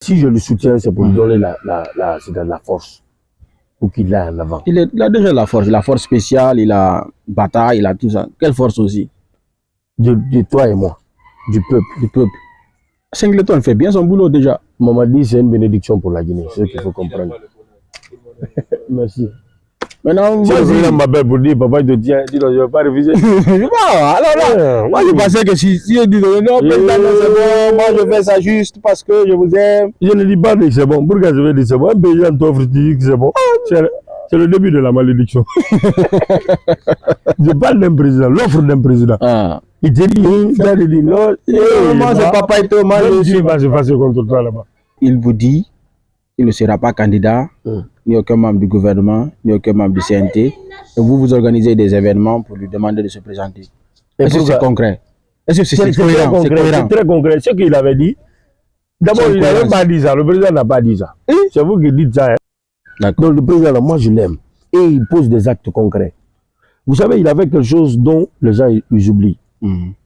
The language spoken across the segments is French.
Si je le soutiens, c'est pour lui donner la force pour qu'il aille en avant. Il a déjà la force spéciale, il a bataille, il a tout ça. Quelle force aussi? De toi et moi, du peuple. Singleton fait bien son boulot déjà. Mamadi, c'est une bénédiction pour la Guinée, c'est ce qu'il faut comprendre. Merci. Maintenant, si le président m'appelle pour dire, papa, il te tient, dis donc, je ne vais pas refuser. Alors là, moi je pensais que si je dis non, président, c'est bon, moi je fais ça juste parce que je vous aime. Je ne dis pas que c'est bon. Pourquoi je vais dire c'est bon? Un président t'offre, tu dis que c'est bon. C'est le début de la malédiction. Je parle d'un président, l'offre d'un président. Il te dit, il dit non, moi c'est papa et Thomas. Il va se passer contre toi là-bas. Il vous dit qu'il ne sera pas candidat, ni aucun membre du gouvernement, ni aucun membre du CNT. Et vous organisez des événements pour lui demander de se présenter. Est-ce que c'est concret? Est-ce que c'est cohérent? C'est très concret. Ce qu'il avait dit, d'abord, il n'avait pas dit ça. Le président n'a pas dit ça. C'est vous qui dites ça. Hein? Donc le président, moi je l'aime. Et il pose des actes concrets. Vous savez, il avait quelque chose dont les gens ils oublient.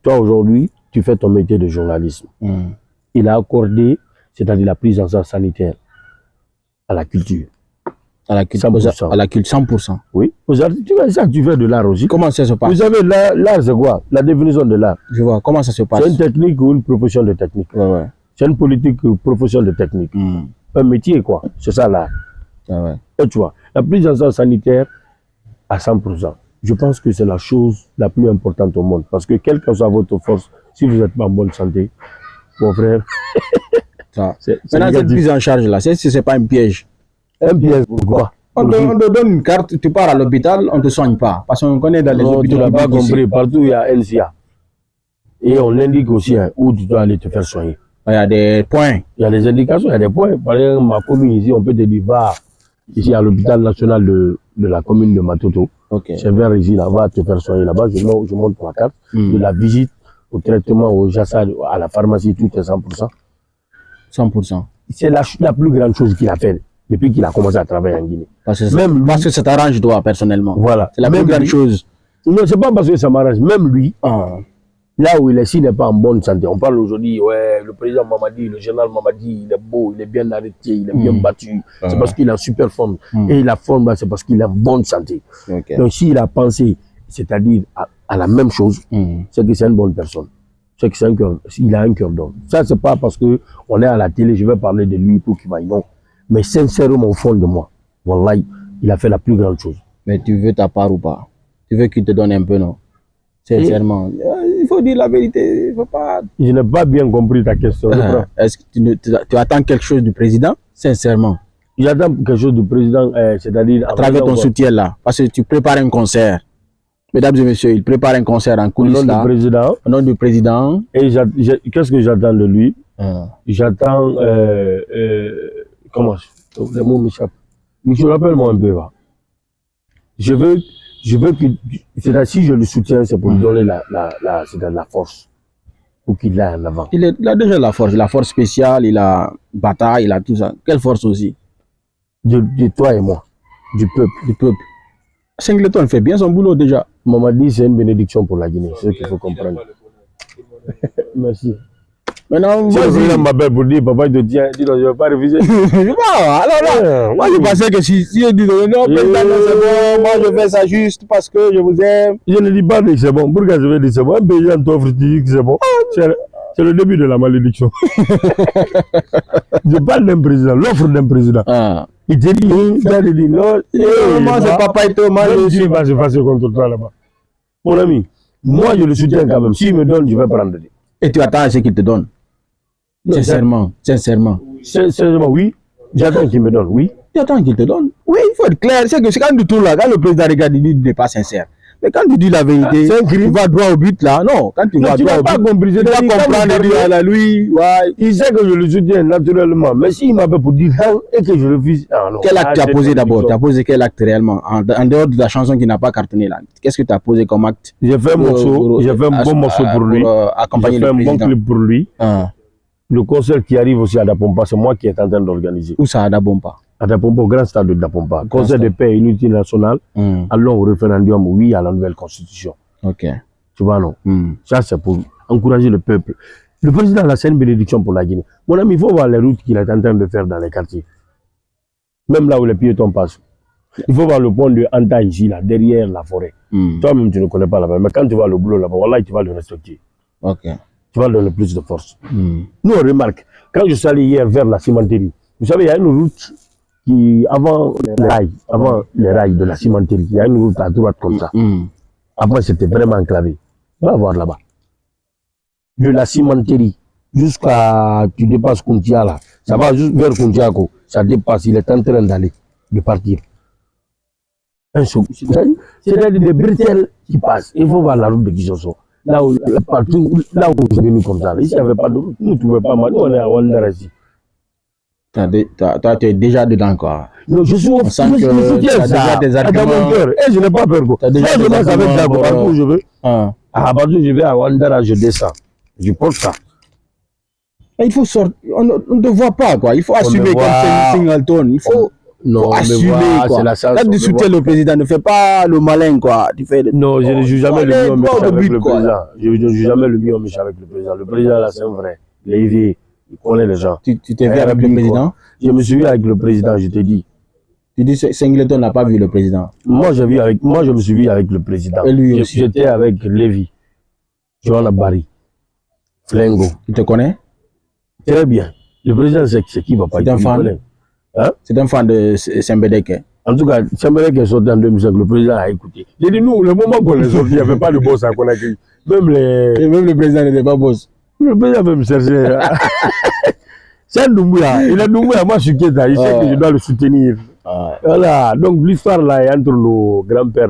Toi aujourd'hui, tu fais ton métier de journalisme. Il a accordé, c'est-à-dire la prise en charge sanitaire, à la culture. À la culture 100%. À la culture 100%. Oui. Aujourd'hui, tu fais de l'art aussi. Comment ça se passe? Vous savez, l'art c'est quoi? La définition de l'art. Je vois. Comment ça se passe? C'est une technique ou une profession de technique. Ouais. C'est une politique ou profession de technique. Un métier quoi. C'est ça l'art. Et tu vois, la prise en charge sanitaire à 100%. Je pense que c'est la chose la plus importante au monde. Parce que quelle que soit votre force, si vous n'êtes pas en bonne santé, mon frère. Maintenant, cette prise en charge là, c'est pas un piège. Un piège, pourquoi? On te donne une carte, tu pars à l'hôpital, on ne te soigne pas. Parce qu'on connaît dans les hôpitaux. Tu n'as pas compris, partout il y a NCA. Et on indique aussi où tu dois aller te faire soigner. Il y a des points. Il y a des indications, il y a des points. Par exemple, ma commune ici, on peut te dire, va ici à l'hôpital national de la commune de Matoto. C'est vers ici, là, va te faire soigner là-bas. Je monte ma carte. De la visite au traitement, au JASA, à la pharmacie, tout est 100%. 100%. C'est la plus grande chose qu'il a fait depuis qu'il a commencé à travailler en Guinée. Parce que ça t'arrange toi, personnellement. Voilà. C'est la plus grande chose. Non, c'est pas parce que ça m'arrange. Même lui, là où il est, s'il n'est pas en bonne santé, on parle aujourd'hui, ouais, le président Mamadi, le général Mamadi, il est beau, il est bien arrêté, il est bien battu. C'est parce qu'il est en super forme. Et la forme là, c'est parce qu'il est en bonne santé. Donc s'il a pensé, c'est-à-dire à la même chose, c'est que c'est une bonne personne. C'est que il a un cœur d'homme. Ça, c'est pas parce que on est à la télé, je vais parler de lui pour qu'il vaille. Non. Mais sincèrement, au fond de moi, wallah, il a fait la plus grande chose. Mais tu veux ta part ou pas? Tu veux qu'il te donne un peu, non? Sincèrement. Il faut dire la vérité. Il faut pas... Je n'ai pas bien compris ta question. Est-ce que tu attends quelque chose du président? Sincèrement. J'attends quelque chose du président, c'est-à-dire... À travers ton soutien là. Parce que tu prépares un concert. Mesdames et messieurs, il prépare un concert en coulisses. Au nom du président. Au nom du président. Et qu'est-ce que j'attends de lui? J'attends... comment? Le mot m'échappe. Je rappelle-moi un peu. Va. Je veux que... C'est-à-dire, si je le soutiens, c'est pour lui donner la force. Pour qu'il aille en avant. Il a déjà la force spéciale, il a bataille, il a tout ça. Quelle force aussi? De toi et moi. Du peuple. Singleton fait bien son boulot déjà. Mamadi, c'est une bénédiction pour la Guinée, c'est ce qu'il faut comprendre. Merci. Maintenant, si le président m'appelle pour dire, papa, il te tient, dis donc, je ne vais pas refuser. Alors là, moi je pensais que si je dis non, président, c'est bon, moi je fais ça juste parce que je vous aime. Je ne dis pas que c'est bon. Pourquoi je vais dire c'est bon? Un président t'offre, tu dis que c'est bon. C'est le début de la malédiction. Je parle d'un président, l'offre d'un président. Il te dit, il dit non, moi c'est papa et Thomas. Il va se passer contre toi là-bas. Mon ami, moi je le soutiens quand même. S'il me donne, je vais prendre. Et tu attends à ce qu'il te donne? Sincèrement. Sincèrement, oui. J'attends qu'il me donne, oui. Tu attends qu'il te donne? Oui, il faut être clair. C'est que c'est quand tu tournes là, quand le président regarde, il n'est pas sincère. Mais quand tu dis la vérité, tu vas droit au but là. Non, quand tu vas droit au but, tu vas comprendre et dire à lui, ouais. Il sait que je le soutiens naturellement. Mais s'il m'appelle pour dire et que je refuse. Quel acte tu as posé d'abord? Tu as posé quel acte réellement? En dehors de la chanson qui n'a pas cartonné là. Qu'est-ce que tu as posé comme acte? J'ai fait un morceau, j'ai fait un bon morceau pour lui. J'ai fait un bon clip pour lui. Le concert qui arrive aussi à Dapompa, c'est moi qui est en train d'organiser. Où ça, à Dapompa? À Dapompa, au grand stade de Dapompa. Concert de paix et unité nationale. Allons au référendum, oui, à la nouvelle constitution. Ok. Tu vois, non? Ça, c'est pour encourager le peuple. Le président, là, c'est une bénédiction pour la Guinée. Mon ami, il faut voir les routes qu'il est en train de faire dans les quartiers. Même là où les piétons passent. Il faut voir le pont de Anta ici, là, derrière la forêt. Toi-même, tu ne connais pas là-bas. Mais quand tu vas le boulot là-bas, voilà, tu vas le respecter. Ok. Tu vas donner plus de force. Nous, on remarque, quand je suis allé hier vers la cimenterie, vous savez, il y a une route qui, avant les rails de la cimenterie, il y a une route à droite comme ça. Après, c'était vraiment enclavé. Va voir là-bas. De la cimenterie jusqu'à, tu dépasses Kuntia là, ça va juste vers Kuntiako, ça dépasse, il est en train d'aller, de partir. C'est-à-dire des bretelles qui passent. Il faut voir la route de Kisoso. Là où c'est venu comme ça. Ici, il n'y avait pas de route. Nous ne trouvons pas mal. Nous, on est à Wandera ici. Toi, tu es déjà dedans, quoi. Non, je suis au sent que tu as déjà des arguments. Dans mon cœur. Et je n'ai pas peur. Tu as déjà des arguments. Partout où je veux. À partir où je vais à Wandera, je descends. Je porte ça. Il faut sortir. On ne te voit pas, quoi. Il faut assumer comme Singleton. Il faut. Non, assumer, quoi. Quand tu soutiens le président, ne fais pas le malin, quoi. Tu fais non, je ne joue jamais le mieux méchant avec le président. Je ne joue jamais le mieux méchant avec le président. Le président, là, c'est un vrai. Il est éveillé. Il connaît les gens. Tu t'es vu avec le président? Je me suis vu avec le président, je te dis. Tu dis Singleton n'a pas vu le président? Moi, je me suis vu avec le président. Et lui aussi? J'étais avec Lévy, Johanna Barry, Flengo. Tu te connais? Très bien. Le président, c'est qui va pas? C'est un fan. Hein? C'est un fan de Sembedeke. En tout cas, Sembedeke est sorti en 2005, le président a écouté. J'ai dit, nous, le moment qu'on est sorti, il n'y avait pas de boss à Conakry. Même le président n'était pas boss. Le président veut me chercher. C'est un Doumbouya. Il a Doumbouya, moi je suis Kéta. Il sait que je dois le soutenir. Voilà. Donc l'histoire là est entre nos grands-pères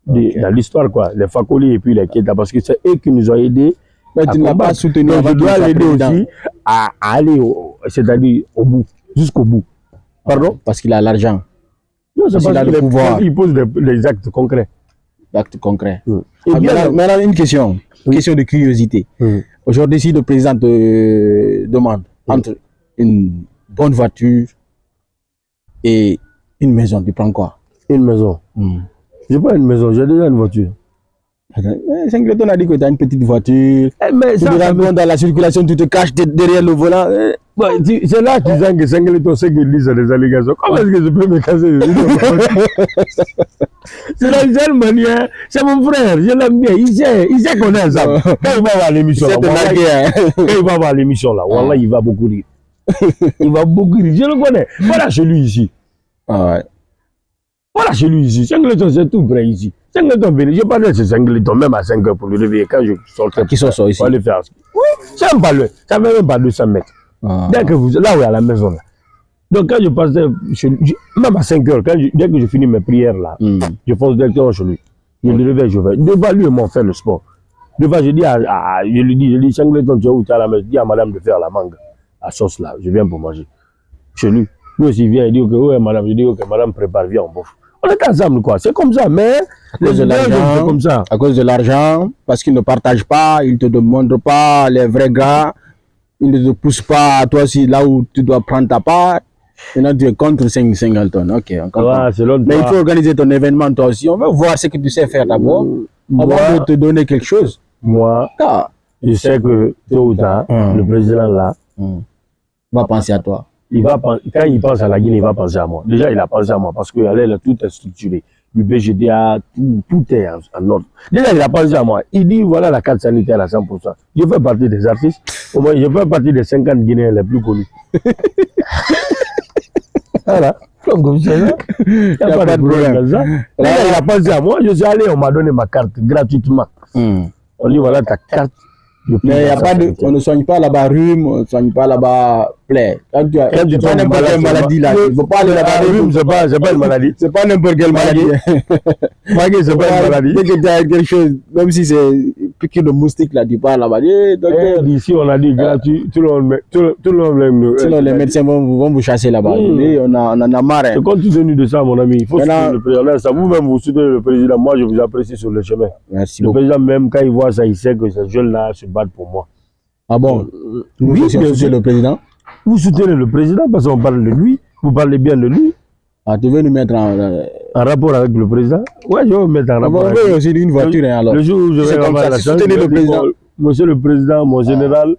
dans l'histoire, quoi. Les Fakoli et puis les Kéta. Parce que c'est eux qui nous ont aidés. Mais tu ne l'as pas soutenu. Donc je dois l'aider aussi à aller, c'est-à-dire au bout, jusqu'au bout. Pardon? Parce qu'il a l'argent. Non, c'est parce qu'il a le pouvoir. Il pose des actes concrets. D'actes concrets. Maintenant, une question. Une question de curiosité. Aujourd'hui, si le président te demande entre une bonne voiture et une maison, tu prends quoi? Une maison. Je n'ai pas une maison, j'ai déjà une voiture. Singleton a dit que tu as une petite voiture. Mais tu te rends compte dans la circulation, tu te caches derrière le volant. C'est là qu'ils disent que Singleton sait qu'il lit des allégations. Comment est-ce que je peux me casser? C'est la seule manière. C'est mon frère, je l'aime bien. Il sait qu'on est ensemble. Quand il va voir l'émission là, voilà, il va beaucoup rire. Il va beaucoup rire. Je le connais. Voilà chez lui ici. Voilà chez lui ici. Singleton, c'est tout près ici. Singleton venu. Je parlais de ce Singleton même à 5 h pour le réveiller. Quand je sortais. Qui sort ici? Pour aller faire. Oui, ça ne fait même pas 200 mètres. Dès que là où il y a la maison là. Donc quand je passais chez lui, même à 5 h, dès que je finis mes prières là, je fonce directement chez lui. Je le réveille, je vais. Devant lui et moi, on fait le sport. Devant, je dis je lui dis, Singleton, tu es où? Tu es à la maison? Je dis à madame de faire la mangue, la sauce là, je viens pour manger. Chez lui. Lui aussi vient, il dit, ok, ouais, madame, je dis, ok, madame prépare, viens, on bouffe. On est ensemble, quoi. C'est comme ça, mais comme ça. À cause de l'argent, parce qu'ils ne partagent pas, ils ne te demandent pas les vrais gars, ils ne te poussent pas à toi aussi là où tu dois prendre ta part. Maintenant, tu es contre Singleton. Ok, on comprend. Mais il faut organiser ton événement, toi aussi. On va voir ce que tu sais faire d'abord, avant de te donner quelque chose. Moi, je sais que tôt ou tard, le président là va penser à toi. Quand il pense à la Guinée, il va penser à moi. Déjà, il a pensé à moi parce que là, tout est structuré. Le BGDA, tout est en ordre. Déjà, il a pensé à moi. Il dit, voilà la carte sanitaire à 100%. Je fais partie des artistes. Au moins, je fais partie des 50 Guinéens les plus connus. Voilà. Comme ça, il n'y a pas de problème. Là, il a pensé à moi. Je suis allé, on m'a donné ma carte gratuitement. On dit, voilà ta carte. Mais y a pas on ne soigne pas là-bas rhume, on ne soigne pas là-bas plaie. Quand tu as n'importe quelle maladie là, il ne faut pas aller là-bas. Rhume, c'est pas une maladie. C'est pas n'importe quelle maladie. C'est pas une maladie. Dès que tu as quelque chose, même si c'est piqûre de moustique là, tu pars là-bas. Ici, on a dit gratuit, tout le monde l'aime. Sinon, les médecins vont vous chasser là-bas. On en a marre. C'est compte tenu de ça, mon ami. Il faut soutenir le président. Vous-même, vous soutenez le président. Moi, je vous apprécie sur le chemin. Merci beaucoup. Le président, même quand il voit ça, il sait que ces jeunes-là se battent pour moi. Ah bon? Oui, vous soutenez le président? Vous soutenez le président parce qu'on parle de lui. Vous parlez bien de lui. Ah, tu veux nous mettre en rapport avec le président? Ouais, je vais vous mettre en rapport. On veut aussi une voiture alors. Le jour où je vais avoir la chance, soutenir le président. Monsieur le Président, mon général,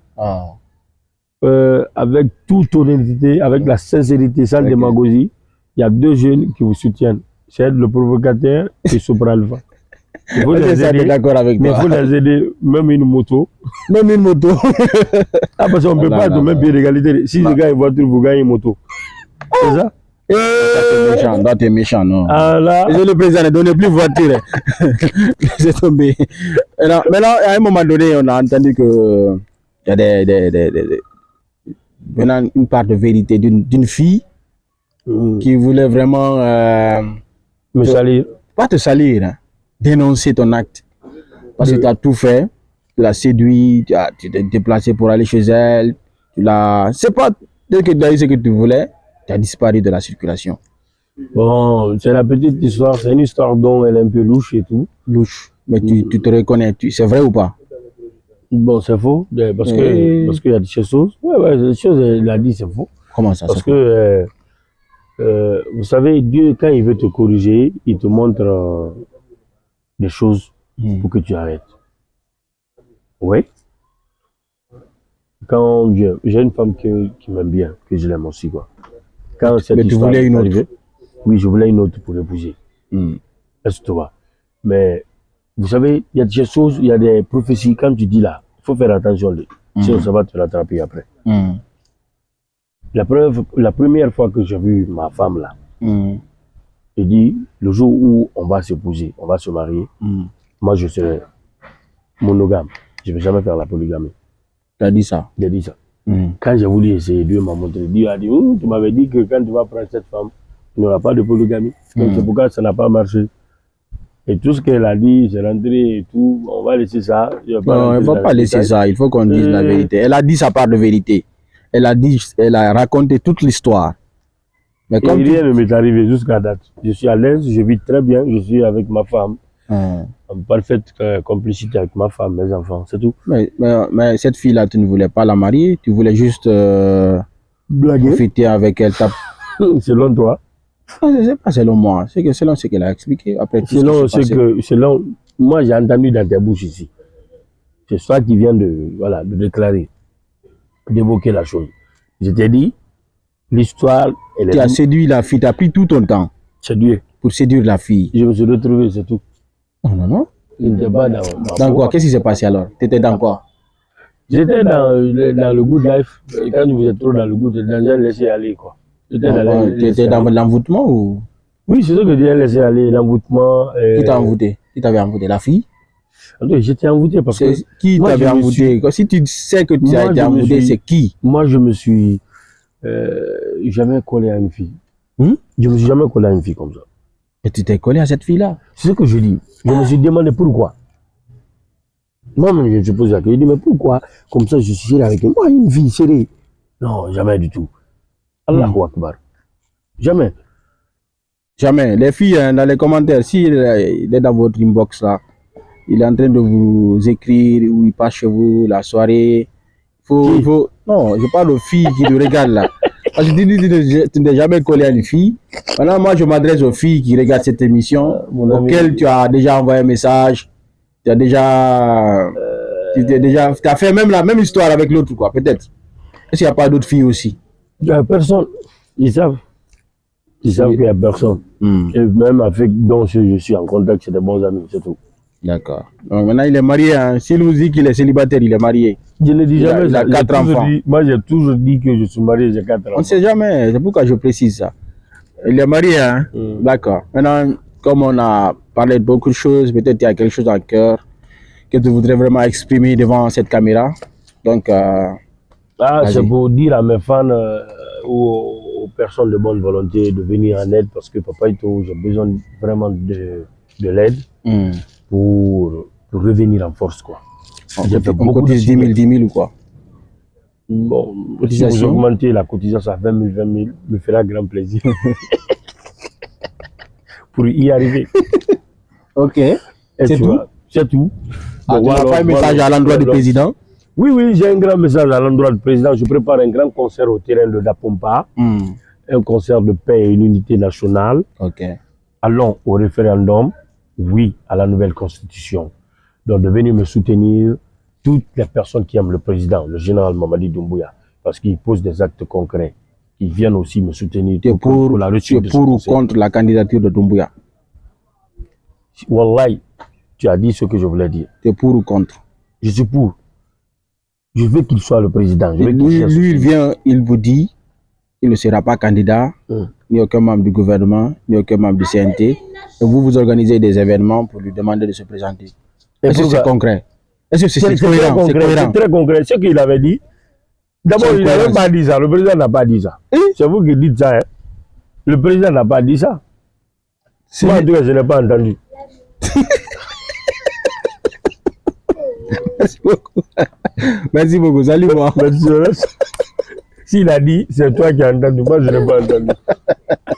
avec toute honnêteté, avec la sincérité, sans démagogie, il y a 2 jeunes qui vous soutiennent. C'est le provocateur et Sopra Alpha. Il faut les aider, d'accord avec mais il faut les aider, même une moto. Même une moto. Ah, parce qu'on ne peut pas être au même pied d'égalité. Si je gagne une voiture, vous gagnez une moto. C'est ça? Toi, t'es méchant, non. Ah là. Le président ne donne plus voiture. C'est tombé. Maintenant, à un moment donné, on a entendu que il y a maintenant une part de vérité d'une fille qui voulait vraiment me salir. Pas te salir, hein, dénoncer ton acte. Parce que tu as tout fait. Tu l'as séduit, tu t'es déplacé pour aller chez elle. C'est pas dès que tu as eu ce que tu voulais, tu as disparu de la circulation. Bon, c'est la petite histoire, c'est une histoire dont elle est un peu louche et tout. Louche, mais tu te reconnais, c'est vrai ou pas? Bon, c'est faux, parce qu'il y a des choses. Ouais, les choses, elle a dit, c'est faux. Comment ça? Parce que, vous savez, Dieu, quand il veut te corriger, il te montre des choses pour que tu arrêtes. Oui. Quand Dieu, j'ai une femme qui m'aime bien, que je l'aime aussi, quoi. Quand cette mais tu voulais une autre? Arrivée, oui, je voulais une autre pour l'épouser. Est-ce que tu vois? Mais, vous savez, il y a des choses, il y a des prophéties, quand tu dis là, il faut faire attention, sinon ça va te rattraper après. La première fois que j'ai vu ma femme là, j'ai dit, le jour où on va s'épouser, on va se marier, moi je serai monogame. Je ne vais jamais faire la polygamie. Tu as dit ça? J'ai dit ça. Quand j'ai voulu essayer, Dieu m'a montré. Dieu a dit, tu m'avais dit que quand tu vas prendre cette femme, il n'y aura pas de polygamie. Donc c'est pourquoi ça n'a pas marché. Et tout ce qu'elle a dit, c'est rentré et tout, on va laisser ça. Non, on ne va pas laisser ça, il faut qu'on dise la vérité. Elle a dit sa part de vérité. Elle a raconté toute l'histoire. Mais comme rien ne m'est arrivé jusqu'à date. Je suis à l'aise, je vis très bien, je suis avec ma femme. En parfaite complicité avec ma femme, mes enfants, c'est tout. Mais cette fille-là, tu ne voulais pas la marier, tu voulais juste profiter avec elle. Selon toi? C'est pas selon moi, c'est selon ce qu'elle a expliqué. Après tout selon moi, j'ai entendu dans tes bouches ici. C'est toi qui viens de déclarer, d'évoquer la chose. Je t'ai dit, l'histoire... Tu as séduit la fille, tu as pris tout ton temps. Séduire. Pour séduire la fille. Je me suis retrouvé, c'est tout. Non. Je n'étais pas dans quoi? Qu'est-ce qui s'est passé alors? Tu étais dans quoi? J'étais dans le good life. Et quand vous êtes trop dans le good, tu es laissé aller, quoi. Tu étais dans l'envoûtement ou? Oui, c'est ce que j'ai laissé aller, l'envoûtement. Qui t'a envoûté? Qui t'avait envoûté? La fille? J'étais envoûté parce que... Qui t'avait envoûté? Si tu sais que tu as été envoûté, c'est qui? Moi, je me suis jamais collé à une fille. Je me suis jamais collé à une fille comme ça. Et tu t'es collé à cette fille-là? C'est ce que je dis. Je me suis demandé pourquoi. Moi-même, je me suis posé la question. Je dis, mais pourquoi, comme ça, je suis serré avec elle? Moi, une fille serrée. Non, jamais du tout. Allahu Akbar. Jamais. Jamais. Les filles, dans les commentaires, s'il est dans votre inbox là, il est en train de vous écrire ou il passe chez vous la soirée. Non, je parle aux filles qui te regardent là. Parce que tu n'es jamais collé à une fille. Maintenant, moi, je m'adresse aux filles qui regardent cette émission, auxquelles tu as déjà envoyé un message. Tu as déjà... tu as fait même la même histoire avec l'autre, quoi, peut-être. Est-ce qu'il n'y a pas d'autres filles aussi? Il n'y a personne. Ils savent. Ils savent qu'il n'y a personne. Et même avec dont je suis en contact, c'est des bons amis, c'est tout. D'accord. Donc maintenant, il est marié. Hein. S'il vous dit qu'il est célibataire, il est marié. Je ne dis jamais il a 4 enfants. Moi, j'ai toujours dit que je suis marié, j'ai 4 enfants. On ne sait jamais. C'est pourquoi je précise ça. Il est marié, hein? D'accord. Maintenant, comme on a parlé de beaucoup de choses, peut-être il y a quelque chose en cœur que tu voudrais vraiment exprimer devant cette caméra. Donc, c'est pour dire à mes fans ou aux personnes de bonne volonté de venir en aide parce que Papa Ito, j'ai besoin vraiment de l'aide pour revenir en force, quoi. J'ai fait beaucoup de 10 000 ou quoi? Bon, si vous augmentez la cotisation à 20 000, me fera grand plaisir. Pour y arriver. Ok. C'est tout. C'est tout. Tu n'as pas un message à l'endroit du président? Oui, j'ai un grand message à l'endroit du président. Je prépare un grand concert au terrain de Dapompa. Un concert de paix et l'unité nationale. Ok. Allons au référendum. Oui à la nouvelle constitution. Donc de venir me soutenir toutes les personnes qui aiment le président, le général Mamadi Doumbouya, parce qu'il pose des actes concrets, qui viennent aussi me soutenir pour la réussite de pour ou contre la candidature de Doumbouya? Wallahi, tu as dit ce que je voulais dire. Tu es pour ou contre? Je suis pour. Je veux qu'il soit le président. Lui, il vient, il vous dit qu'il ne sera pas candidat, ni aucun membre du gouvernement, ni aucun membre du CNT. Et vous organisez des événements pour lui demander de se présenter. Est-ce que c'est concret? Est-ce que c'est cohérent? C'est très concret. Ce qu'il avait dit, d'abord, il n'avait pas dit ça. Le président n'a pas dit ça. C'est vous qui dites ça. Hein? Le président n'a pas dit ça. Moi, en tout cas, je n'ai pas entendu. Merci beaucoup. Merci beaucoup. Salut, moi. S'il a dit, c'est toi qui as entendu. Moi, je n'ai pas entendu.